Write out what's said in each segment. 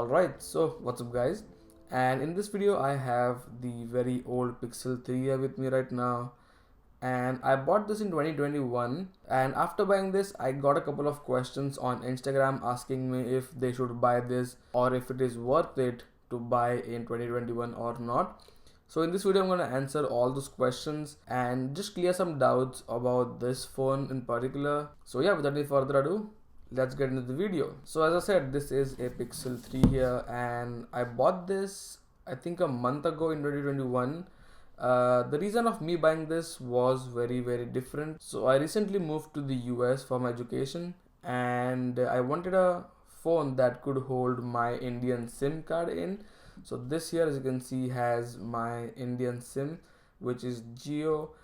Alright, so what's up guys, and in this video I have the very old Pixel 3 here with me right now, and I bought this in 2021, and after buying this I got a couple of questions on Instagram asking me if they should buy this or if it is worth it to buy in 2021 or not. So in this video I'm going to answer all those questions and just clear some doubts about this phone in particular. So yeah, without any further ado, let's get into the video. So as I said, this is a Pixel 3 here, and I bought this I think a month ago in 2021. The reason of me buying this was very different. So I recently moved to the US for my education, and I wanted a phone that could hold my Indian SIM card in. So this here, as you can see, has my Indian SIM, which is Geo.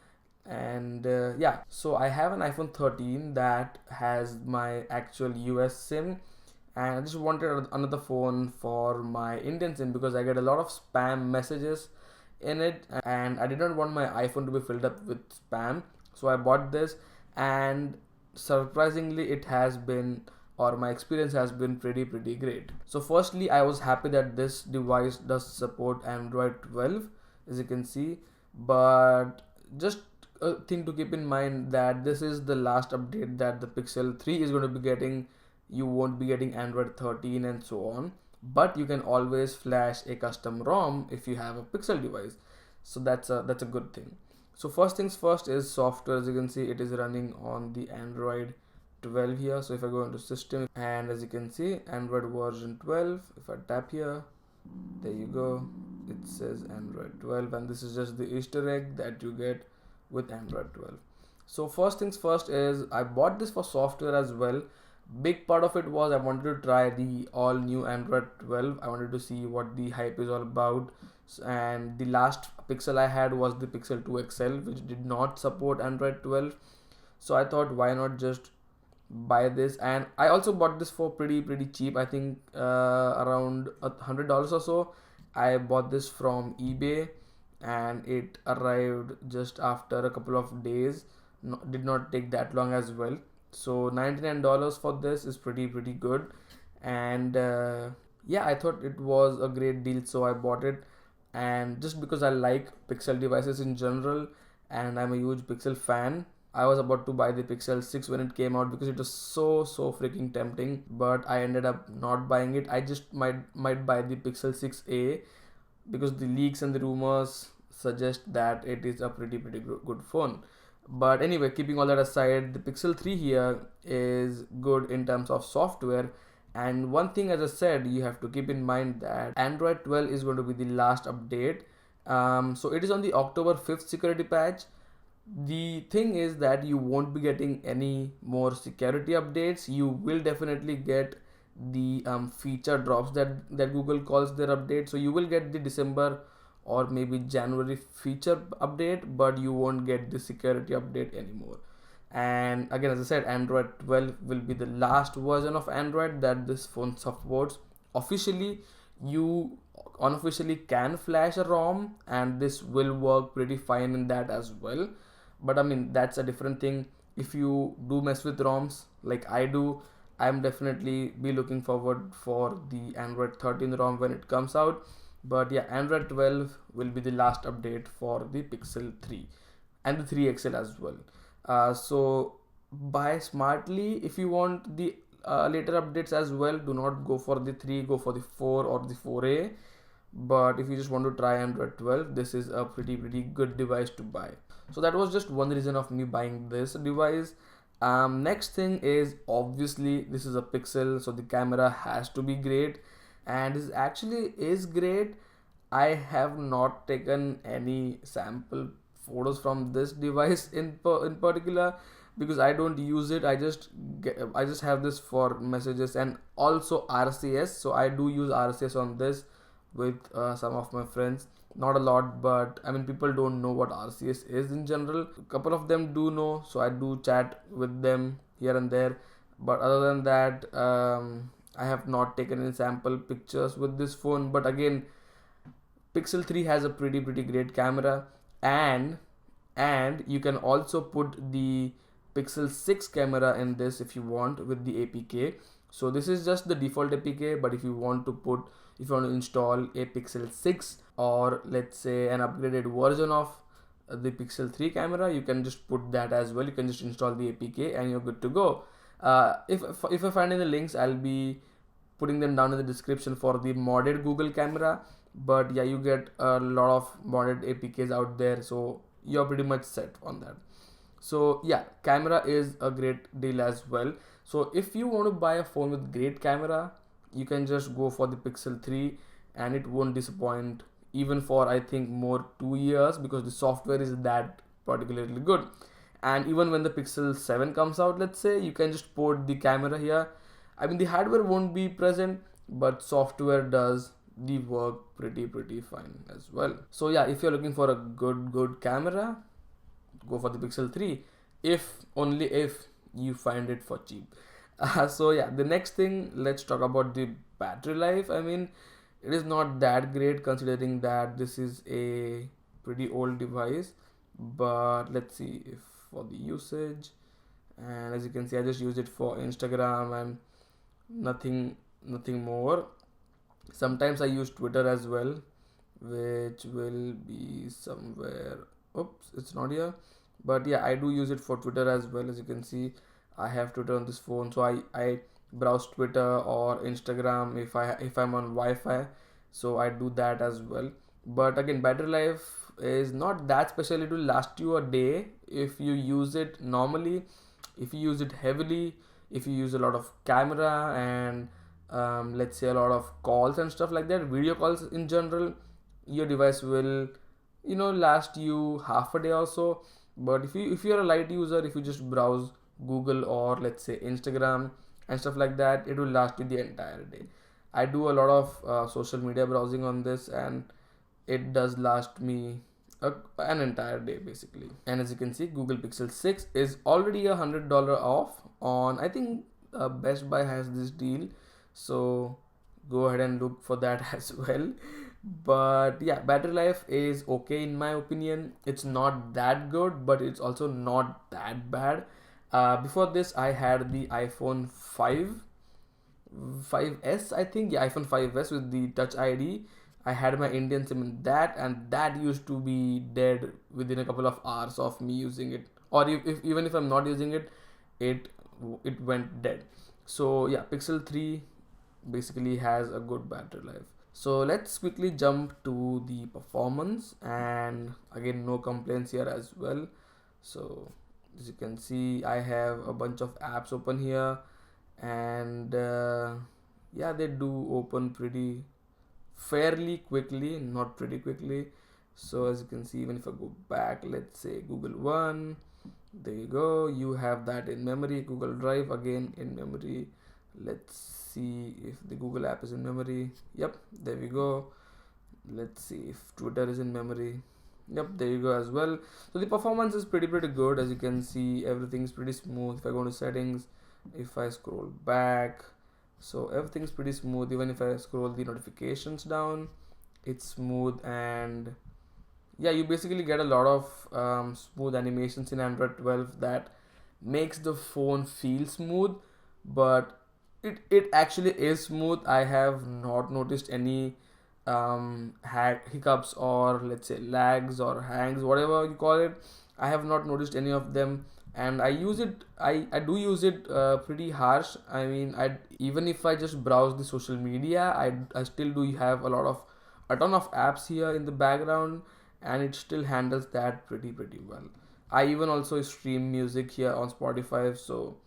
And yeah, so I have an iPhone 13 that has my actual US SIM, and I just wanted another phone for my Indian SIM because I get a lot of spam messages in it, and I did not want my iPhone to be filled up with spam. So I bought this, and surprisingly it has been, or my experience has been pretty great. So firstly, I was happy that this device does support Android 12, as you can see, but just a thing to keep in mind that this is the last update that the Pixel 3 is going to be getting. You won't be getting Android 13 and so on, but you can always flash a custom ROM if you have a Pixel device. So that's a good thing. So first things first is software. As you can see, it is running on the Android 12 here. So if I go into system, and as you can see, Android version 12, if I tap here, there you go, it says Android 12, and this is just the Easter egg that you get with Android 12. So first things first is I bought this for software as well. Big part of it was I wanted to try the all new Android 12. I wanted to see what the hype is all about, and the last Pixel I had was the Pixel 2 XL, which did not support Android 12. So I thought, why not just buy this? And I also bought this for pretty cheap. I think around $100 or so. I bought this from eBay, and it arrived just after a couple of days. Did not take that long as well. So $99 for this is pretty good, and yeah, I thought it was a great deal, so I bought it. And just because I like Pixel devices in general, and I'm a huge Pixel fan, I was about to buy the Pixel 6 when it came out because it was so freaking tempting, but I ended up not buying it. I just might buy the Pixel 6a because the leaks and the rumors suggest that it is a pretty good phone. But anyway, keeping all that aside, the Pixel 3 here is good in terms of software. And one thing, as I said, you have to keep in mind that Android 12 is going to be the last update. So it is on the October 5th security patch. The thing is that you won't be getting any more security updates. You will definitely get the feature drops that Google calls their update. So you will get the December or maybe January feature update, but you won't get the security update anymore. And again, as I said, Android 12 will be the last version of Android that this phone supports. Officially, you unofficially can flash a ROM, and this will work pretty fine in that as well. But I mean, that's a different thing. If you do mess with ROMs like I do, I'm definitely be looking forward for the Android 13 ROM when it comes out. But yeah, Android 12 will be the last update for the Pixel 3 and the 3 XL as well. So buy smartly. If you want the later updates as well, do not go for the 3, go for the 4 or the 4A. But if you just want to try Android 12, this is a pretty good device to buy. So that was just one reason of me buying this device. Next thing is, obviously this is a Pixel, so the camera has to be great, and it actually is great. I have not taken any sample photos from this device in particular because I don't use it. I just have this for messages and also RCS. So I do use RCS on this with some of my friends. Not a lot, but I mean, people don't know what RCS is in general. A couple of them do know, so I do chat with them here and there. But other than that, I have not taken any sample pictures with this phone. But again, Pixel 3 has a pretty great camera, and you can also put the Pixel 6 camera in this if you want with the APK. So this is just the default APK, but if you want to install a Pixel 6 or let's say an upgraded version of the Pixel 3 camera, you can just put that as well. You can just install the APK and you're good to go. If I find any links, I'll be putting them down in the description for the modded Google camera. But yeah, you get a lot of modded APKs out there, so you're pretty much set on that. So yeah, camera is a great deal as well. So if you want to buy a phone with great camera, you can just go for the Pixel 3 and it won't disappoint even for I think more 2 years, because the software is that particularly good. And even when the Pixel 7 comes out, let's say, you can just port the camera here. I mean, the hardware won't be present, but software does the work pretty fine as well. So yeah, if you're looking for a good camera, go for the Pixel 3, if only if you find it for cheap. So yeah, the next thing, let's talk about the battery life. I mean, it is not that great considering that this is a pretty old device, but let's see if for the usage. And as you can see, I just use it for Instagram and nothing more. Sometimes I use Twitter as well, which will be somewhere. Oops, it's not here. But yeah, I do use it for Twitter as well. As you can see, I have Twitter on this phone, so I browse Twitter or Instagram if I'm on Wi-Fi. So I do that as well. But again, battery life is not that special. It will last you a day if you use it normally. If you use it heavily, if you use a lot of camera and let's say a lot of calls and stuff like that, video calls in general, your device will last you half a day or so. But if you're a light user, if you just browse Google or let's say Instagram and stuff like that, it will last you the entire day. I do a lot of social media browsing on this, and it does last me an entire day basically. And as you can see, Google Pixel 6 is already $100 off on, I think, Best Buy has this deal, so go ahead and look for that as well. But yeah, battery life is okay in my opinion. It's not that good, but it's also not that bad. Before this, I had the iPhone 5s, I think. Yeah, iPhone 5s with the Touch ID. I had my Indian SIM in that, and that used to be dead within a couple of hours of me using it. Or if even if I'm not using it, it it went dead. So yeah, Pixel 3 basically has a good battery life. So let's quickly jump to the performance, and again, no complaints here as well. So as you can see, I have a bunch of apps open here, and yeah, they do open pretty fairly quickly, not pretty quickly. So as you can see, even if I go back, let's say Google One, there you go, you have that in memory. Google Drive again in memory. Let's see if the Google app is in memory. Yep, there we go. Let's see if Twitter is in memory. Yep, there you go as well. So the performance is pretty good. As you can see, everything's pretty smooth. If I go to settings, if I scroll back, so everything's pretty smooth. Even if I scroll the notifications down, it's smooth. And yeah, you basically get a lot of smooth animations in Android 12 that makes the phone feel smooth, but it actually is smooth. I have not noticed any hiccups or let's say lags or hangs, whatever you call it. I have not noticed any of them, and I do use it pretty harsh. I mean, I even if I just browse the social media, I still do have a ton of apps here in the background, and it still handles that pretty well. I even also stream music here on Spotify, so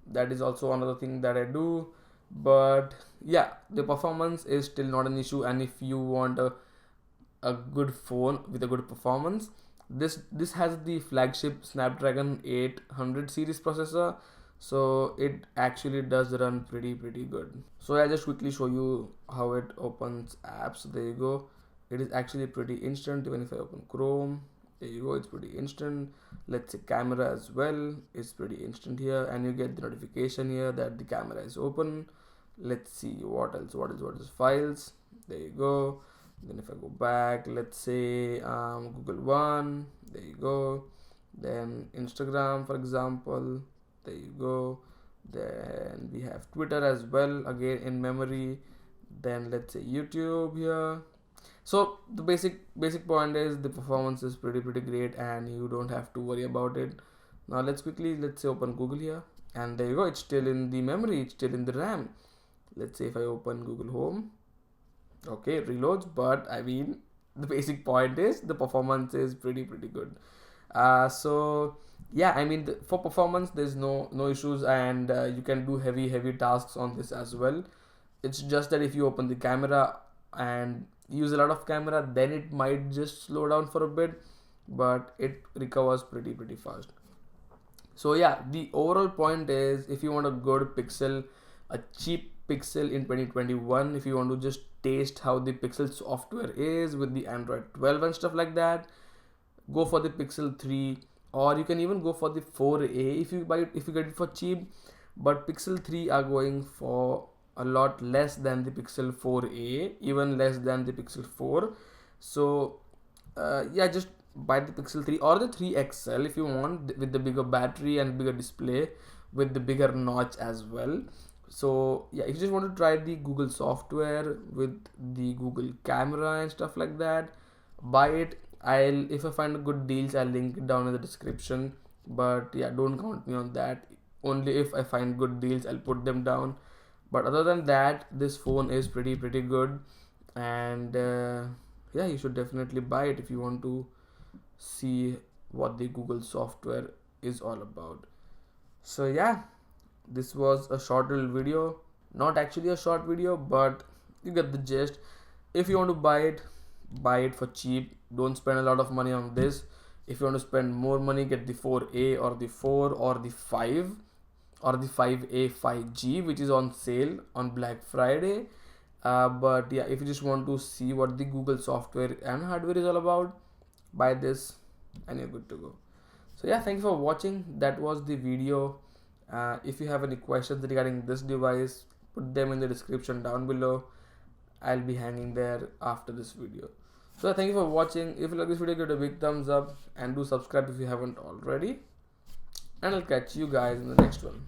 that is also another thing that I do. But yeah, the performance is still not an issue, and if you want a good phone with a good performance, this has the flagship Snapdragon 800 series processor, so it actually does run pretty good. So I just quickly show you how it opens apps. There you go. It is actually pretty instant. Even if I open Chrome, there you go, it's pretty instant. Let's say camera as well, it's pretty instant here, and you get the notification here that the camera is open. Let's see what else files. There you go. Then if I go back, let's say Google One, there you go. Then Instagram, for example, there you go. Then we have Twitter as well, again in memory. Then let's say YouTube here. So the basic point is the performance is pretty great, and you don't have to worry about it. Now let's say open Google here, and there you go, it's still in the memory, it's still in the RAM. Let's say if I open Google Home, okay, it reloads, but I mean the basic point is the performance is pretty good. So yeah, I mean for performance there's no issues, and you can do heavy tasks on this as well. It's just that if you open the camera and use a lot of camera, then it might just slow down for a bit, but it recovers pretty fast. So yeah, the overall point is, if you want a good Pixel, a cheap Pixel in 2021, if you want to just taste how the Pixel software is with the Android 12 and stuff like that, go for the Pixel 3, or you can even go for the 4A if you get it for cheap. But Pixel 3 are going for a lot less than the Pixel 4A, even less than the Pixel 4. So yeah, just buy the Pixel 3 or the 3 XL if you want, with the bigger battery and bigger display with the bigger notch as well. So yeah, if you just want to try the Google software with the Google camera and stuff like that, buy it. If I find good deals, I'll link it down in the description, but yeah, don't count me on that. Only if I find good deals, I'll put them down. But other than that, this phone is pretty good, and yeah, you should definitely buy it if you want to see what the Google software is all about. So yeah, this was a short little video, not actually a short video, but you get the gist. If you want to buy it for cheap. Don't spend a lot of money on this. If you want to spend more money, get the 4A or the 4 or the 5 or the 5A 5G, which is on sale on Black Friday. But yeah, if you just want to see what the Google software and hardware is all about, buy this and you're good to go. So yeah, thank you for watching. That was the video. If you have any questions regarding this device, put them in the description down below. I'll be hanging there after this video. So thank you for watching. If you like this video, give it a big thumbs up and do subscribe if you haven't already. And I'll catch you guys in the next one.